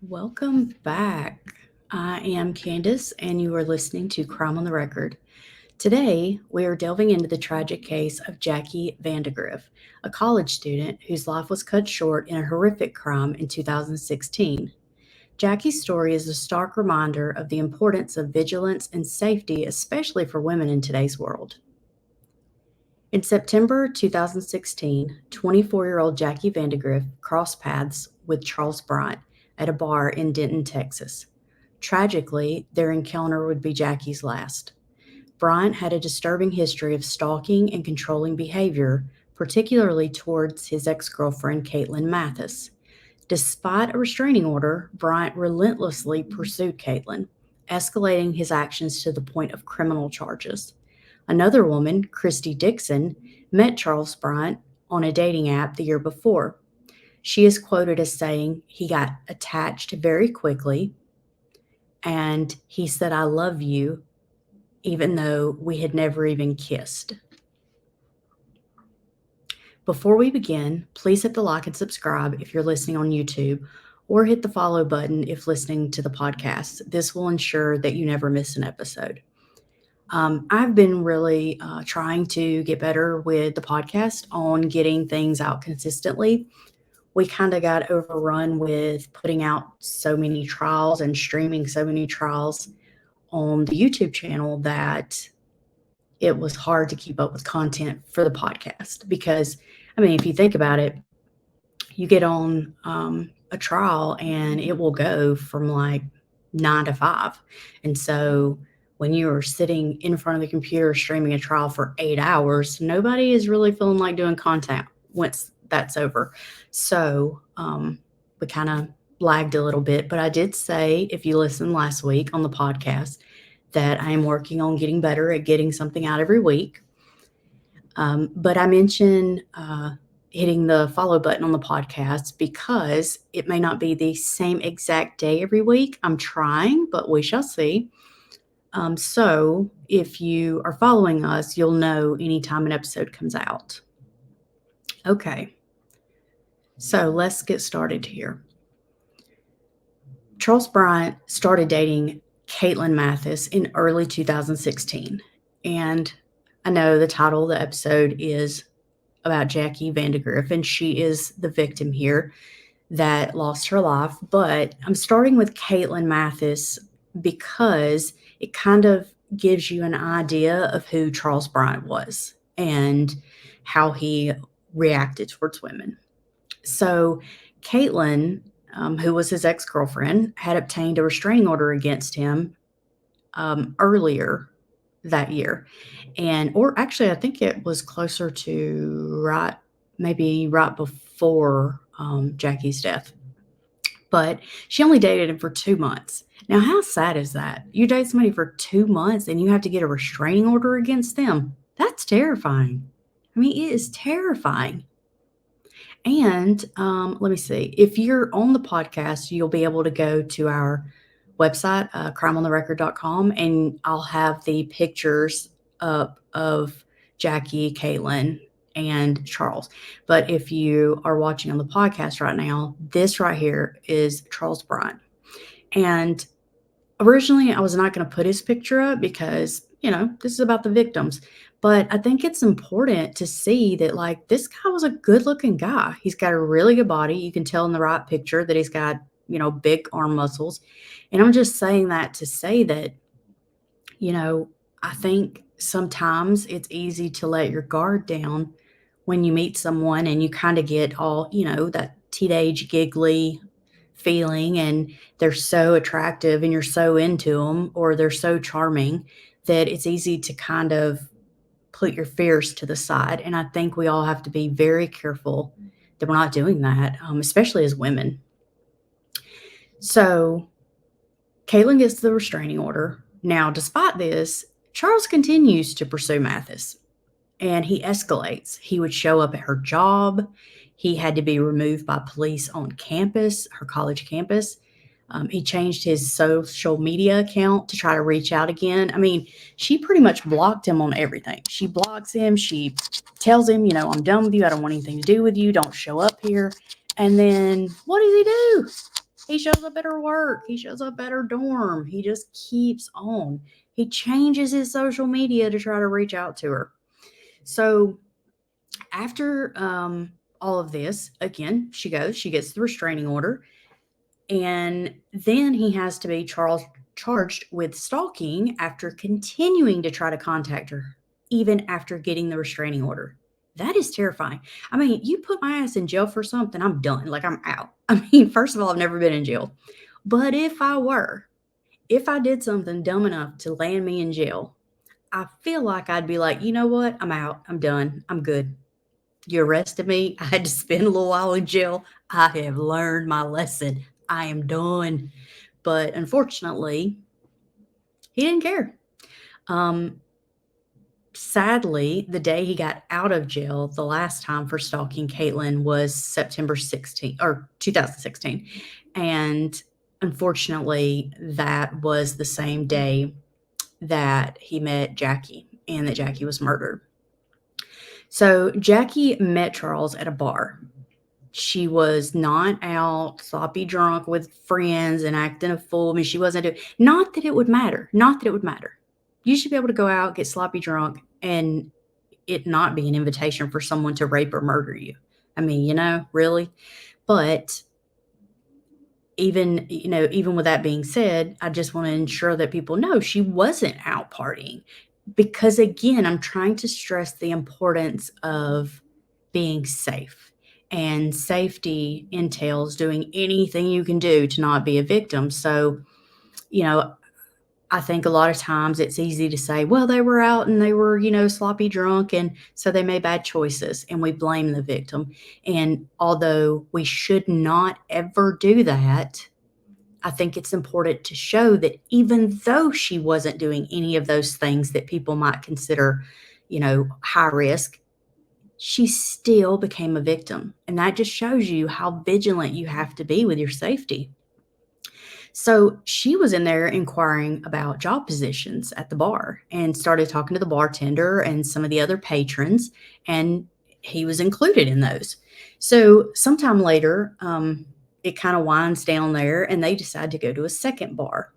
Welcome back. I am Candace, and you are listening to Crime on the Record. Today, we are delving into the tragic case of Jackie Vandagriff, a college student whose life was cut short in a horrific crime in 2016. Jackie's story is a stark reminder of the importance of vigilance and safety, especially for women in today's world. In September 2016, 24-year-old Jackie Vandagriff crossed paths with Charles Bryant at a bar in Denton, Texas. Tragically, their encounter would be Jackie's last. Bryant had a disturbing history of stalking and controlling behavior, particularly towards his ex-girlfriend, Caitlin Mathis. Despite a restraining order, Bryant relentlessly pursued Caitlin, escalating his actions to the point of criminal charges. Another woman, Christy Dixon, met Charles Bryant on a dating app the year before. She is quoted as saying he got attached very quickly and he said, "I love you," even though we had never even kissed. Before we begin, please hit the like and subscribe if you're listening on YouTube, or hit the follow button if listening to the podcast. This will ensure that you never miss an episode. I've been really trying to get better with the podcast on getting things out consistently. We kind of got overrun with putting out so many trials and streaming so many trials on the YouTube channel that it was hard to keep up with content for the podcast. Because, I mean, if you think about it, you get on a trial and it will go from like 9 to 5. And so when you are sitting in front of the computer streaming a trial for 8 hours, nobody is really feeling like doing content once that's over. So we kind of lagged a little bit. But I did say, if you listened last week on the podcast, that I am working on getting better at getting something out every week. But I mentioned hitting the follow button on the podcast because it may not be the same exact day every week. I'm trying, but we shall see. So if you are following us, you'll know anytime an episode comes out. Okay, so let's get started here. Charles Bryant started dating Caitlin Mathis in early 2016. And I know the title of the episode is about Jackie Vandagriff, and she is the victim here that lost her life. But I'm starting with Caitlin Mathis because it kind of gives you an idea of who Charles Bryant was and how he reacted towards women. So Caitlin, who was his ex-girlfriend, had obtained a restraining order against him earlier that year. Or actually, I think it was closer to maybe right before Jackie's death. But she only dated him for 2 months. Now, how sad is that? You date somebody for 2 months and you have to get a restraining order against them. That's terrifying. I mean, it is terrifying. And let me see. If you're on the podcast, you'll be able to go to our website, crimeontherecord.com, and I'll have the pictures up of Jackie, Caitlin, and Charles. But if you are watching on the podcast right now, this right here is Charles Bryant. And originally, I was not going to put his picture up because, this is about the victims. But I think it's important to see that, like, this guy was a good-looking guy. He's got a really good body. You can tell in the right picture that he's got, big arm muscles. And I'm just saying that to say that, I think sometimes it's easy to let your guard down when you meet someone and you kind of get all, that teenage giggly feeling, and they're so attractive and you're so into them, or they're so charming that it's easy to kind of put your fears to the side. And I think we all have to be very careful that we're not doing that, especially as women. So Caitlin gets the restraining order. Now, despite this, Charles continues to pursue Mathis, and he escalates. He would show up at her job. He had to be removed by police on campus, her college campus. He changed his social media account to try to reach out again. I mean, she pretty much blocked him on everything. She blocks him. She tells him, I'm done with you. I don't want anything to do with you. Don't show up here. And then what does he do? He shows up at her work. He shows up at her dorm. He just keeps on. He changes his social media to try to reach out to her. So after all of this, again, she gets the restraining order, and then he has to be charged with stalking after continuing to try to contact her, even after getting the restraining order. That is terrifying. I mean, you put my ass in jail for something, I'm done. Like, I'm out. I mean, first of all, I've never been in jail. But if I did something dumb enough to land me in jail, I feel like I'd be like, you know what? I'm out. I'm done. I'm good. You arrested me. I had to spend a little while in jail. I have learned my lesson. I am done. But unfortunately, he didn't care. Um, Sadly, the day he got out of jail the last time for stalking Caitlin was September 16th or 2016. And unfortunately, that was the same day that he met Jackie and that Jackie was murdered. So Jackie met Charles at a bar. She was not out sloppy drunk with friends and acting a fool. I mean, she wasn't doing, not that it would matter. Not that it would matter. You should be able to go out, get sloppy drunk, and it not be an invitation for someone to rape or murder you. I mean, really. But even with that being said, I just want to ensure that people know she wasn't out partying. Because again, I'm trying to stress the importance of being safe. And safety entails doing anything you can do to not be a victim. So, you know, I think a lot of times it's easy to say, well, they were out and they were, sloppy drunk. And so they made bad choices and we blame the victim. And although we should not ever do that, I think it's important to show that even though she wasn't doing any of those things that people might consider, high risk, she still became a victim. And that just shows you how vigilant you have to be with your safety. So she was in there inquiring about job positions at the bar and started talking to the bartender and some of the other patrons, and he was included in those. So sometime later, it kind of winds down there and they decide to go to a second bar.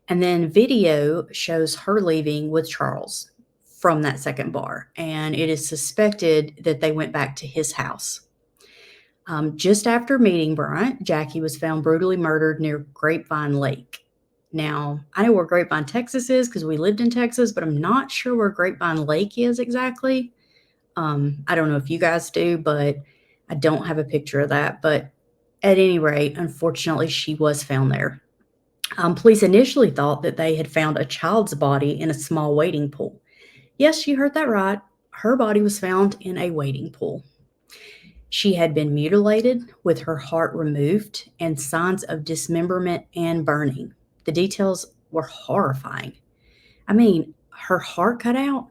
And then video shows her leaving with Charles from that second bar. And it is suspected that they went back to his house. Just after meeting Bryant, Jackie was found brutally murdered near Grapevine Lake. Now, I know where Grapevine, Texas is because we lived in Texas, but I'm not sure where Grapevine Lake is exactly. I don't know if you guys do, but I don't have a picture of that. But at any rate, unfortunately, she was found there. Police initially thought that they had found a child's body in a small wading pool. Yes, you heard that right. Her body was found in a wading pool. She had been mutilated with her heart removed and signs of dismemberment and burning. The details were horrifying. I mean, her heart cut out,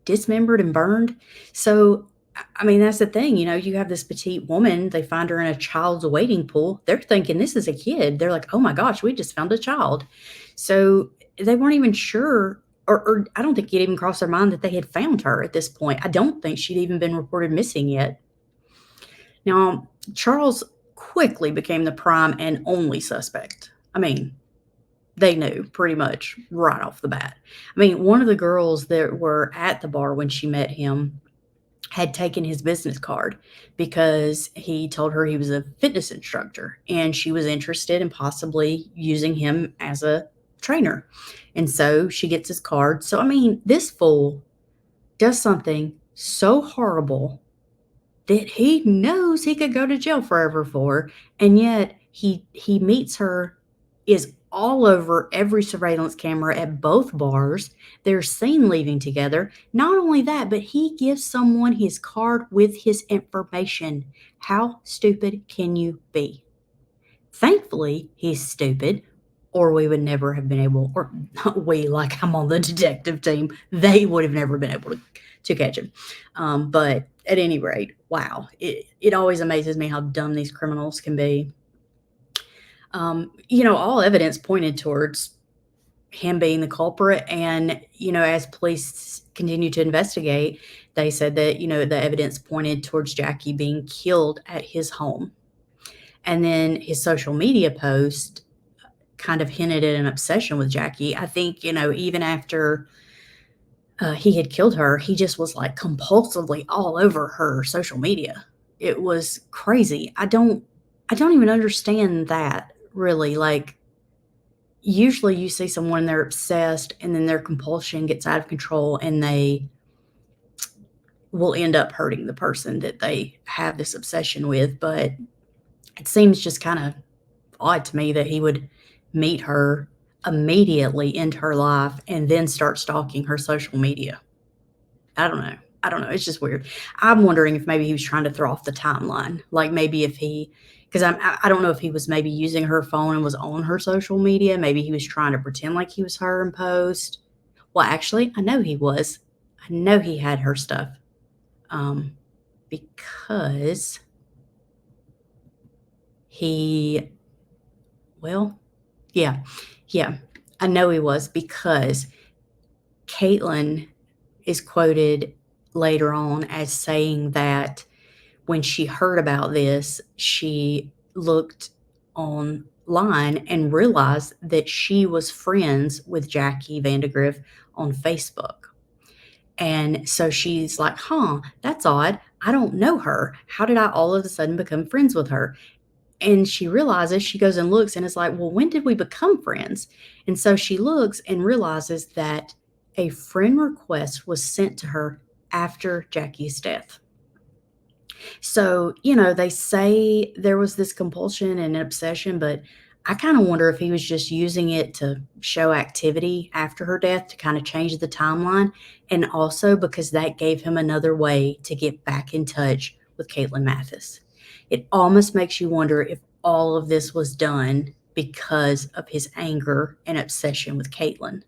dismembered and burned. So, I mean, that's the thing. You have this petite woman, they find her in a child's wading pool. They're thinking this is a kid. They're like, oh my gosh, we just found a child. So they weren't even sure, or I don't think it even crossed their mind that they had found her at this point. I don't think she'd even been reported missing yet. Now, Charles quickly became the prime and only suspect. I mean, they knew pretty much right off the bat. I mean, one of the girls that were at the bar when she met him had taken his business card because he told her he was a fitness instructor and she was interested in possibly using him as a trainer. And so she gets his card. So, I mean, this fool does something so horrible that he knows he could go to jail forever for, and yet he meets her, is all over every surveillance camera at both bars. They're seen leaving together. Not only that, but he gives someone his card with his information. How stupid can you be? Thankfully, he's stupid, or we would never have been able, or not we, like I'm on the detective team, they would have never been able to catch him. But at any rate, wow, it always amazes me how dumb these criminals can be. All evidence pointed towards him being the culprit. And, as police continue to investigate, they said that, the evidence pointed towards Jackie being killed at his home. And then his social media post kind of hinted at an obsession with Jackie. I think, even after he had killed her, he just was like compulsively all over her social media. It was crazy. I don't even understand that really. Like, usually you see someone, they're obsessed and then their compulsion gets out of control and they will end up hurting the person that they have this obsession with. But it seems just kind of odd to me that he would meet her immediately into her life and then start stalking her social media. I don't know. I don't know. It's just weird. I'm wondering if maybe he was trying to throw off the timeline. Like, maybe if he, because I don't know if he was maybe using her phone and was on her social media. Maybe he was trying to pretend like he was her and post. Well, actually, I know he was. I know he had her stuff. Um, because he, well, yeah, yeah, I know he was, because Caitlin is quoted later on as saying that when she heard about this, she looked online and realized that she was friends with Jackie Vandagriff on Facebook. And so she's like, huh, that's odd. I don't know her. How did I all of a sudden become friends with her? And she realizes, she goes and looks and is like, well, when did we become friends? And so she looks and realizes that a friend request was sent to her after Jackie's death. So, they say there was this compulsion and obsession, but I kind of wonder if he was just using it to show activity after her death to kind of change the timeline. And also because that gave him another way to get back in touch with Caitlin Mathis. It almost makes you wonder if all of this was done because of his anger and obsession with Caitlin.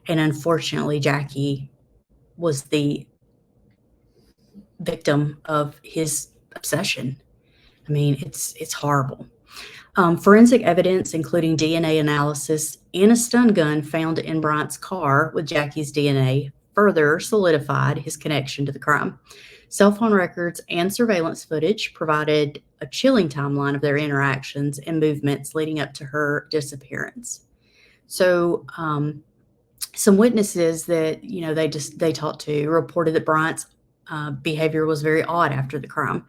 And unfortunately, Jackie was the victim of his obsession. I mean, it's horrible. Forensic evidence, including DNA analysis and a stun gun found in Bryant's car with Jackie's DNA, further solidified his connection to the crime. Cell phone records and surveillance footage provided a chilling timeline of their interactions and movements leading up to her disappearance. So, some witnesses that they talked to reported that Bryant's behavior was very odd after the crime.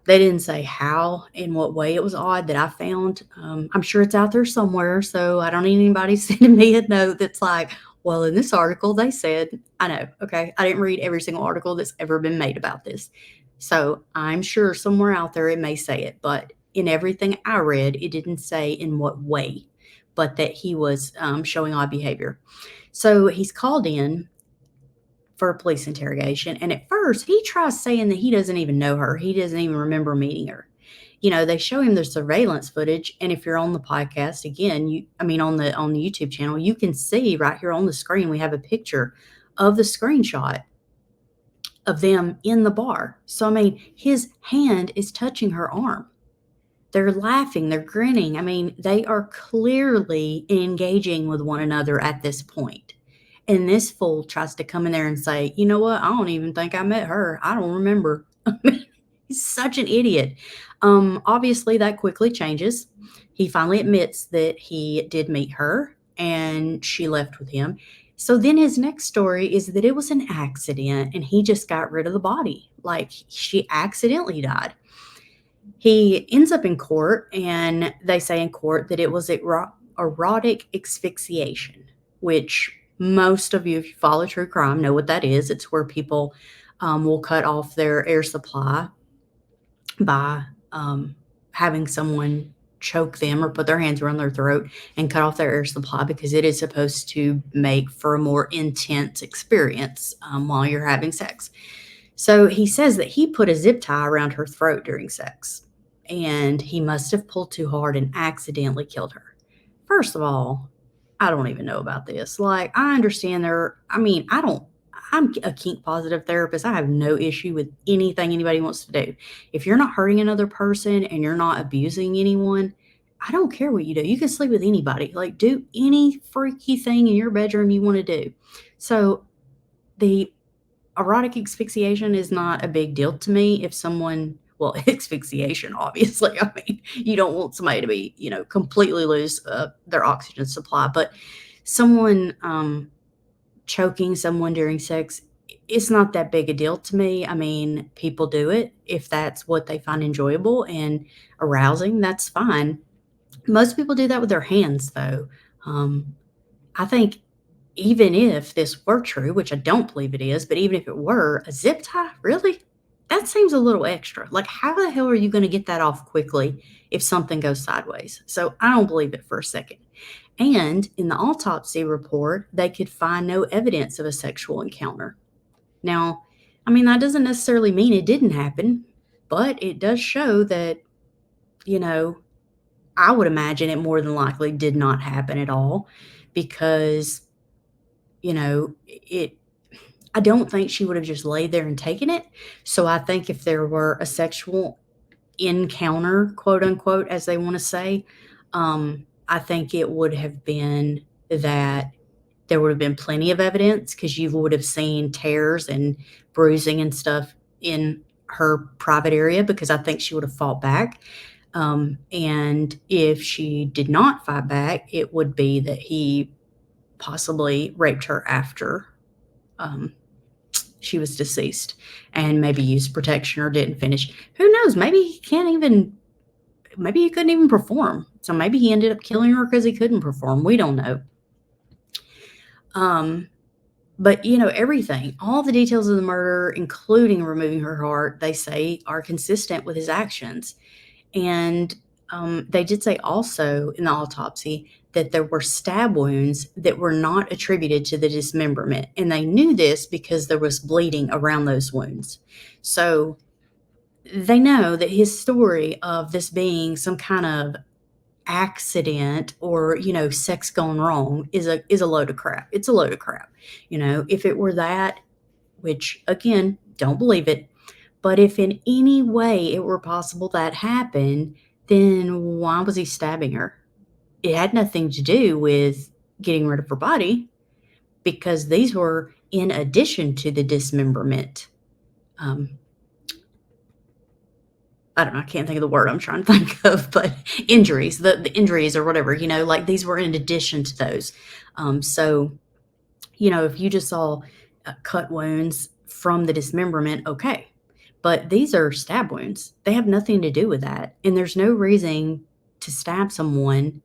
They didn't say how, in what way it was odd that I found. I'm sure it's out there somewhere, so I don't need anybody sending me a note that's like, well, in this article, they said, I know, okay, I didn't read every single article that's ever been made about this. So I'm sure somewhere out there it may say it, but in everything I read, it didn't say in what way, but that he was showing odd behavior. So he's called in for a police interrogation. And at first, he tries saying that he doesn't even know her. He doesn't even remember meeting her. They show him the surveillance footage. And if you're on the podcast again, on the YouTube channel, you can see right here on the screen, we have a picture of the screenshot of them in the bar. So, his hand is touching her arm. They're laughing, they're grinning. They are clearly engaging with one another at this point. And this fool tries to come in there and say, you know what? I don't even think I met her. I don't remember. He's such an idiot. Obviously, that quickly changes. He finally admits that he did meet her and she left with him. So then his next story is that it was an accident and he just got rid of the body. Like, she accidentally died. He ends up in court, and they say in court that it was erotic asphyxiation, which most of you, if you follow true crime, know what that is. It's where people will cut off their air supply by having someone choke them or put their hands around their throat and cut off their air supply, because it is supposed to make for a more intense experience while you're having sex. So he says that he put a zip tie around her throat during sex, and he must have pulled too hard and accidentally killed her. First of all, I don't even know about this. Like, I understand I'm a kink positive therapist. I have no issue with anything anybody wants to do. If you're not hurting another person and you're not abusing anyone, I don't care what you do. You can sleep with anybody. Like, do any freaky thing in your bedroom you want to do. So the erotic asphyxiation is not a big deal to me. If someone well, asphyxiation, obviously. I mean, you don't want somebody to be, completely lose their oxygen supply, but someone choking someone during sex, it's not that big a deal to me. I mean, people do it if that's what they find enjoyable and arousing, that's fine. Most people do that with their hands, though. Um, I think even if this were true, which I don't believe it is, but even if it were, a zip tie, really? That seems a little extra. Like, how the hell are you going to get that off quickly if something goes sideways? So I don't believe it for a second. And in the autopsy report, they could find no evidence of a sexual encounter. Now, I mean, that doesn't necessarily mean it didn't happen, but it does show that, you know, I would imagine it more than likely did not happen at all because, it I don't think she would have just laid there and taken it. So I think if there were a sexual encounter, quote unquote, as they want to say, I think it would have been that there would have been plenty of evidence because you would have seen tears and bruising and stuff in her private area because I think she would have fought back. And if she did not fight back, it would be that he possibly raped her after um, she was deceased and maybe used protection or didn't finish. Who knows? Maybe he couldn't even perform. So maybe he ended up killing her because he couldn't perform. We don't know. But everything, all the details of the murder, including removing her heart, they say are consistent with his actions. And they did say also in the autopsy that there were stab wounds that were not attributed to the dismemberment. And they knew this because there was bleeding around those wounds. So they know that his story of this being some kind of accident or, sex gone wrong is a load of crap. It's a load of crap. If it were that, which again, don't believe it, but if in any way it were possible that happened, then why was he stabbing her? It had nothing to do with getting rid of her body because these were in addition to the dismemberment. I don't know, I can't think of the word I'm trying to think of, but injuries, the injuries or whatever, like these were in addition to those. So, if you just saw cut wounds from the dismemberment, okay. But these are stab wounds. They have nothing to do with that. And there's no reason to stab someone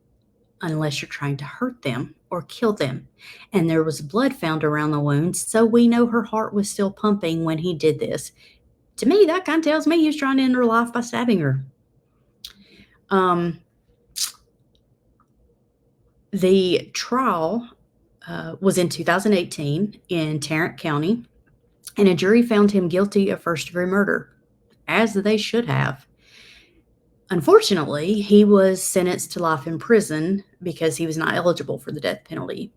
unless you're trying to hurt them or kill them. And there was blood found around the wounds, so we know her heart was still pumping when he did this. To me, that kind of tells me he was trying to end her life by stabbing her. The trial was in 2018 in Tarrant County, and a jury found him guilty of first-degree murder, as they should have. Unfortunately, he was sentenced to life in prison because he was not eligible for the death penalty.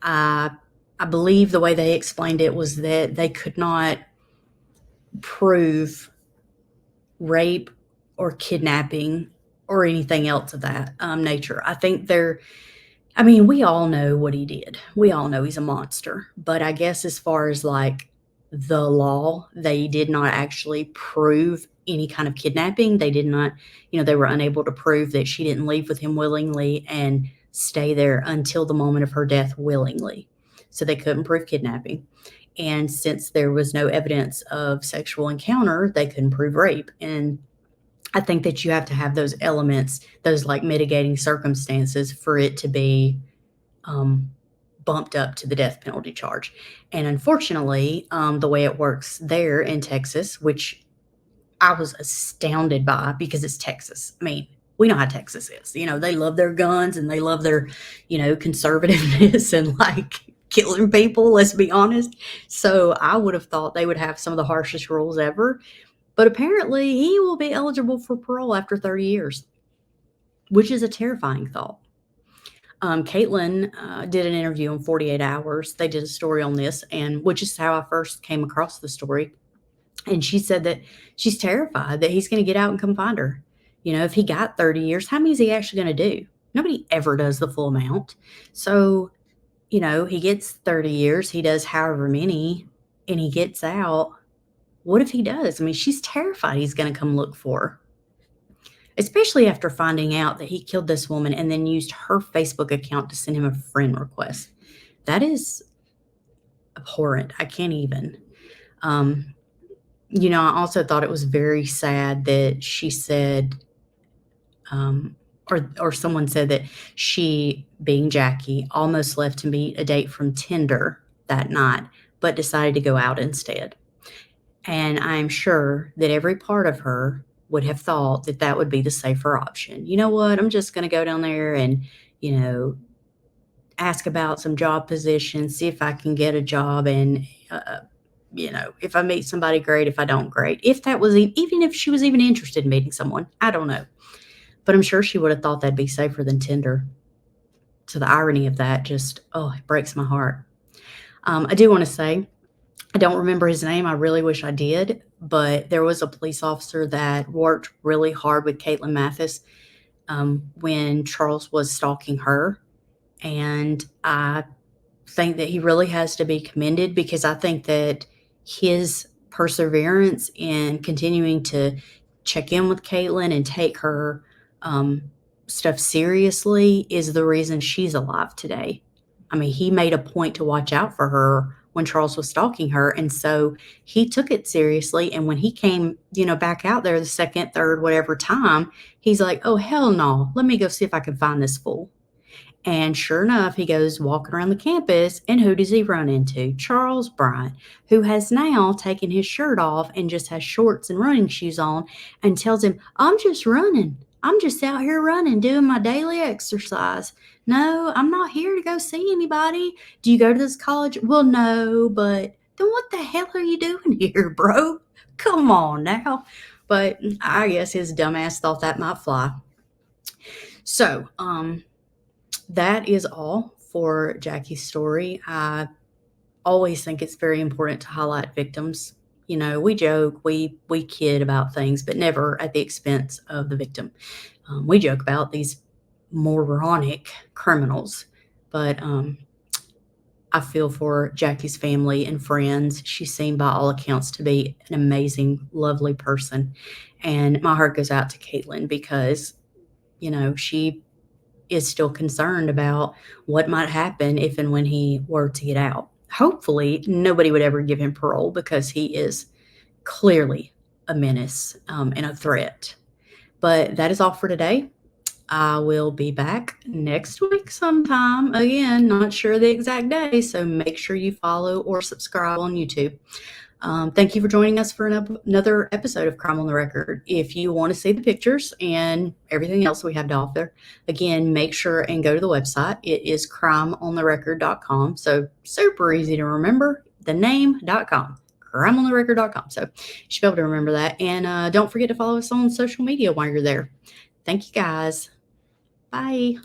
I believe the way they explained it was that they could not prove rape or kidnapping or anything else of that nature. I think we all know what he did. We all know he's a monster. But I guess as far as like the law, they did not actually prove any kind of kidnapping. They did not, they were unable to prove that she didn't leave with him willingly and stay there until the moment of her death willingly. So they couldn't prove kidnapping. And since there was no evidence of sexual encounter, they couldn't prove rape. And I think that you have to have those elements, those like mitigating circumstances for it to be bumped up to the death penalty charge. And unfortunately, the way it works there in Texas, which I was astounded by because it's Texas. I mean, we know how Texas is. They love their guns and they love their, conservativeness and like killing people, let's be honest. So I would have thought they would have some of the harshest rules ever. But apparently he will be eligible for parole after 30 years, which is a terrifying thought. Caitlin did an interview in 48 Hours. They did a story on this, and which is how I first came across the story. And she said that she's terrified that he's going to get out and come find her. If he got 30 years, how many is he actually going to do? Nobody ever does the full amount. So, he gets 30 years, he does however many, and he gets out. what if he does? I mean, she's terrified he's going to come look for her, especially after finding out that he killed this woman and then used her Facebook account to send him a friend request. That is abhorrent. I can't even. Um, I also thought it was very sad that she said, or someone said that she, being Jackie, almost left to meet a date from Tinder that night, but decided to go out instead. And I'm sure that every part of her would have thought that that would be the safer option. You know what? I'm just going to go down there and, you know, ask about some job positions, see if I can get a job. And, if I meet somebody, great. If I don't, great. If that was, even if she was even interested in meeting someone, I don't know. But I'm sure she would have thought that'd be safer than Tinder. So the irony of that just, it breaks my heart. I do want to say, I don't remember his name. I really wish I did. But there was a police officer that worked really hard with Caitlin Mathis when Charles was stalking her. And I think that he really has to be commended, because I think that his perseverance in continuing to check in with Caitlin and take her stuff seriously is the reason she's alive today. I mean, he made a point to watch out for her when Charles was stalking her. And so he took it seriously. And when he came, back out there the second, third, whatever time, he's like, oh, hell no, let me go see if I can find this fool. And sure enough, he goes walking around the campus, and who does he run into? Charles Bryant, who has now taken his shirt off and just has shorts and running shoes on, and tells him, I'm just running. I'm just out here running, doing my daily exercise. No, I'm not here to go see anybody. Do you go to this college? Well, no, but then what the hell are you doing here, bro? Come on now. But I guess his dumbass thought that might fly. So, that is all for Jackie's story. I always think it's very important to highlight victims. We joke, we kid about things, but never at the expense of the victim. We joke about these moronic criminals, but I feel for Jackie's family and friends. She seemed, by all accounts, to be an amazing, lovely person. And my heart goes out to Caitlin, because, she is still concerned about what might happen if and when he were to get out. Hopefully, nobody would ever give him parole, because he is clearly a menace and a threat. But that is all for today. I will be back next week sometime. Again, not sure the exact day, so make sure you follow or subscribe on YouTube. Thank you for joining us for another episode of Crime on the Record. If you want to see the pictures and everything else we have to offer, again, make sure and go to the website. It is crimeontherecord.com. So super easy to remember, the name.com, crimeontherecord.com. So you should be able to remember that. And don't forget to follow us on social media while you're there. Thank you, guys. Bye.